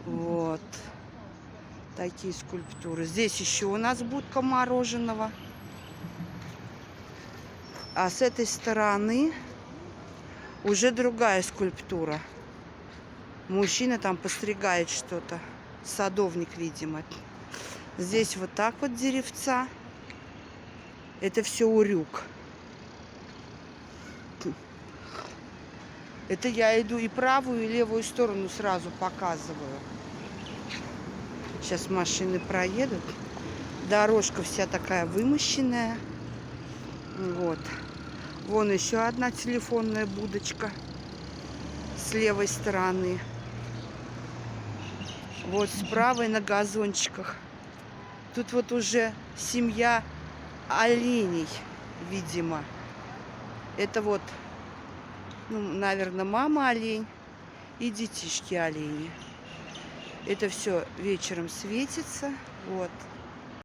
Вот. Такие скульптуры. Здесь еще у нас будка мороженого. А с этой стороны уже другая скульптура. Мужчина там постригает что-то. Садовник, видимо. Здесь вот так вот деревца. Это все урюк. Это я иду и правую, и левую сторону сразу показываю. Сейчас машины проедут. Дорожка вся такая вымощенная. Вот. Вон еще одна телефонная будочка с левой стороны. Вот с правой на газончиках. Тут вот уже семья оленей, видимо. Это вот, ну, наверное, мама олень и детишки олени. Это все вечером светится. Вот.